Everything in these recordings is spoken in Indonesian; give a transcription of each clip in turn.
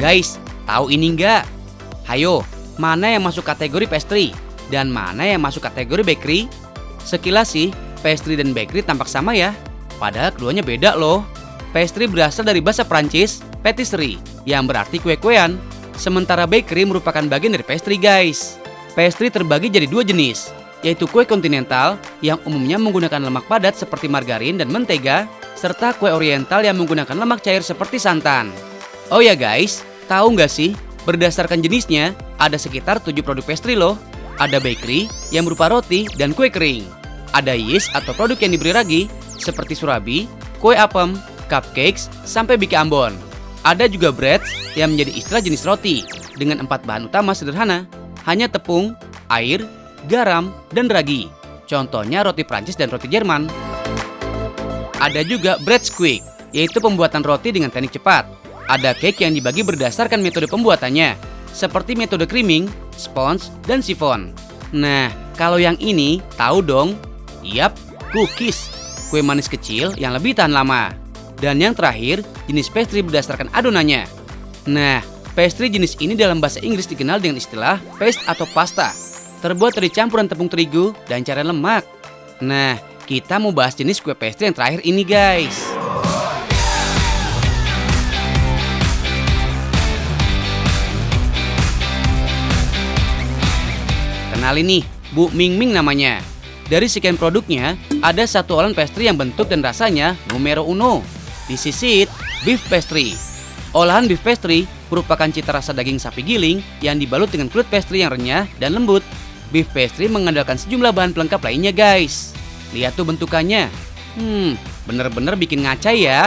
Guys, tahu ini nggak? Hayo, mana yang masuk kategori pastry dan mana yang masuk kategori bakery? Sekilas sih, pastry dan bakery tampak sama ya. Padahal keduanya beda loh. Pastry berasal dari bahasa Prancis, patisserie, yang berarti kue-kuean. Sementara bakery merupakan bagian dari pastry guys. Pastry terbagi jadi dua jenis, yaitu kue kontinental yang umumnya menggunakan lemak padat seperti margarin dan mentega, serta kue oriental yang menggunakan lemak cair seperti santan. Oh ya guys, tahu nggak sih, berdasarkan jenisnya, ada sekitar 7 produk pastry loh. Ada bakery yang berupa roti dan kue kering. Ada yeast atau produk yang diberi ragi, seperti surabi, kue apem, cupcakes, sampai bike ambon. Ada juga breads yang menjadi istilah jenis roti, dengan 4 bahan utama sederhana, hanya tepung, air, garam, dan ragi. Contohnya roti Prancis dan roti Jerman. Ada juga bread squeak, yaitu pembuatan roti dengan teknik cepat. Ada cake yang dibagi berdasarkan metode pembuatannya, seperti metode creaming, sponge, dan chiffon. Nah, kalau yang ini, tahu dong? Yap, cookies, kue manis kecil yang lebih tahan lama. Dan yang terakhir, jenis pastry berdasarkan adonannya. Nah, pastry jenis ini dalam bahasa Inggris dikenal dengan istilah paste atau pasta. Terbuat dari campuran tepung terigu dan cairan lemak. Nah, kita mau bahas jenis kue pastry yang terakhir ini guys. Kenalin nih, Bu Ming Ming namanya. Dari sekian produknya, ada satu olahan pastry yang bentuk dan rasanya numero uno. This is it, beef pastry. Olahan beef pastry merupakan cita rasa daging sapi giling yang dibalut dengan kulit pastry yang renyah dan lembut. Beef pastry mengandalkan sejumlah bahan pelengkap lainnya guys. Lihat tuh bentukannya. Bener-bener bikin ngaca ya.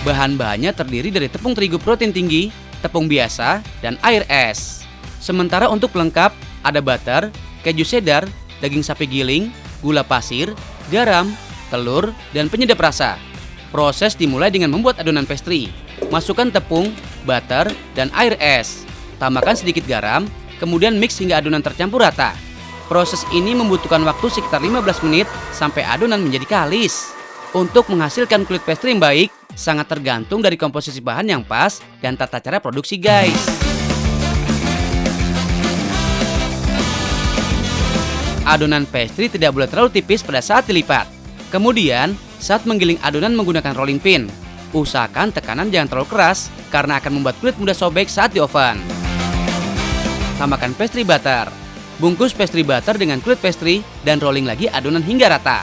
Bahan-bahannya terdiri dari tepung terigu protein tinggi, tepung biasa, dan air es. Sementara untuk pelengkap, ada butter, keju cheddar, daging sapi giling, gula pasir, garam, telur, dan penyedap rasa. Proses dimulai dengan membuat adonan pastry. Masukkan tepung, butter, dan air es. Tambahkan sedikit garam, kemudian mix hingga adonan tercampur rata. Proses ini membutuhkan waktu sekitar 15 menit sampai adonan menjadi kalis. Untuk menghasilkan kulit pastry yang baik, sangat tergantung dari komposisi bahan yang pas dan tata cara produksi guys. Adonan pastry tidak boleh terlalu tipis pada saat dilipat. Kemudian, saat menggiling adonan menggunakan rolling pin, usahakan tekanan jangan terlalu keras karena akan membuat kulit mudah sobek saat di oven. Tambahkan pastry butter. Bungkus pastry butter dengan kulit pastry dan rolling lagi adonan hingga rata.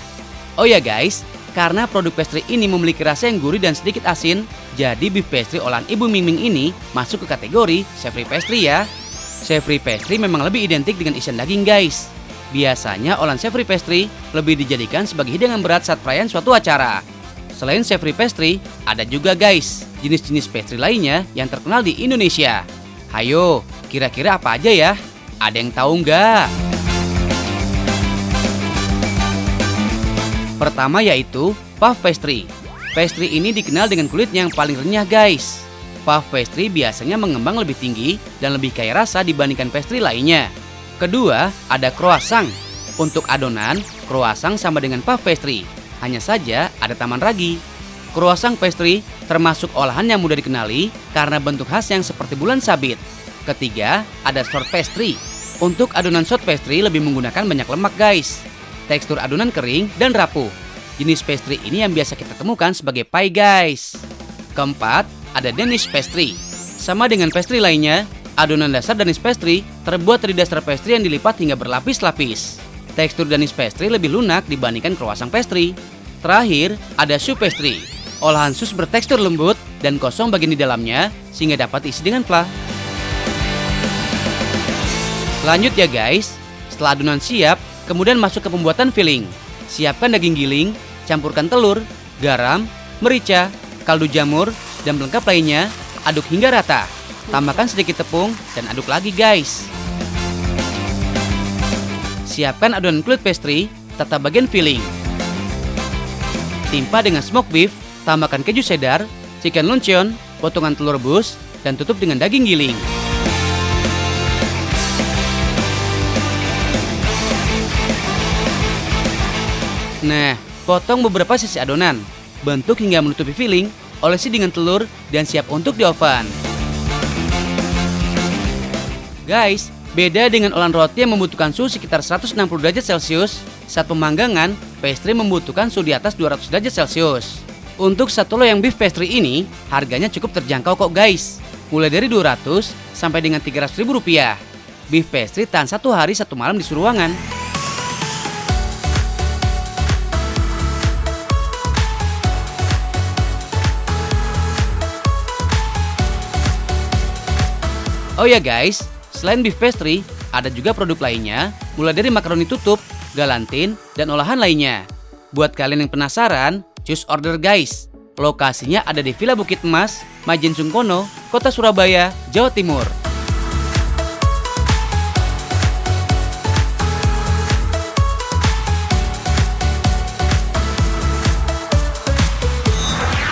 Oh ya guys, karena produk pastry ini memiliki rasa yang gurih dan sedikit asin, jadi beef pastry olahan Ibu Ming Ming ini masuk ke kategori savory pastry ya. Savory pastry memang lebih identik dengan isian daging guys. Biasanya olahan savory pastry lebih dijadikan sebagai hidangan berat saat perayaan suatu acara. Selain savory pastry, ada juga guys jenis-jenis pastry lainnya yang terkenal di Indonesia. Hayo, kira-kira apa aja ya? Ada yang tahu nggak? Pertama yaitu puff pastry. Pastry ini dikenal dengan kulitnya yang paling renyah guys. Puff pastry biasanya mengembang lebih tinggi dan lebih kaya rasa dibandingkan pastry lainnya. Kedua, ada croissant. Untuk adonan, croissant sama dengan puff pastry. Hanya saja ada taman ragi. Croissant pastry termasuk olahan yang mudah dikenali karena bentuk khas yang seperti bulan sabit. Ketiga, ada short pastry. Untuk adonan short pastry lebih menggunakan banyak lemak guys. Tekstur adonan kering dan rapuh. Jenis pastry ini yang biasa kita temukan sebagai pie guys. Keempat, ada Danish pastry. Sama dengan pastry lainnya, adonan dasar Danish pastry terbuat dari dasar pastry yang dilipat hingga berlapis-lapis. Tekstur Danish pastry lebih lunak dibandingkan croissant pastry. Terakhir, ada choux pastry. Olahan sus bertekstur lembut dan kosong bagian di dalamnya sehingga dapat diisi dengan flan. Lanjut ya guys, setelah adonan siap, kemudian masuk ke pembuatan filling. Siapkan daging giling, campurkan telur, garam, merica, kaldu jamur, dan pelengkap lainnya, aduk hingga rata. Tambahkan sedikit tepung dan aduk lagi guys. Siapkan adonan kulit pastry, tata bagian filling. Timpa dengan smoked beef, tambahkan keju cheddar, chicken luncheon, potongan telur rebus, dan tutup dengan daging giling. Nah, potong beberapa sisi adonan, bentuk hingga menutupi filling, olesi dengan telur, dan siap untuk di oven. Guys, beda dengan olahan roti yang membutuhkan suhu sekitar 160 derajat Celcius, saat pemanggangan, pastry membutuhkan suhu di atas 200 derajat Celcius. Untuk satu loyang beef pastry ini, harganya cukup terjangkau kok guys. Mulai dari 200 sampai dengan 300 ribu rupiah. Beef pastry tahan 1 hari 1 malam di suhu ruangan. Oh ya guys, selain beef pastry, ada juga produk lainnya, mulai dari makaroni tutup, galantin, dan olahan lainnya. Buat kalian yang penasaran, cus order guys. Lokasinya ada di Villa Bukit Emas, Majen Sungkono, Kota Surabaya, Jawa Timur.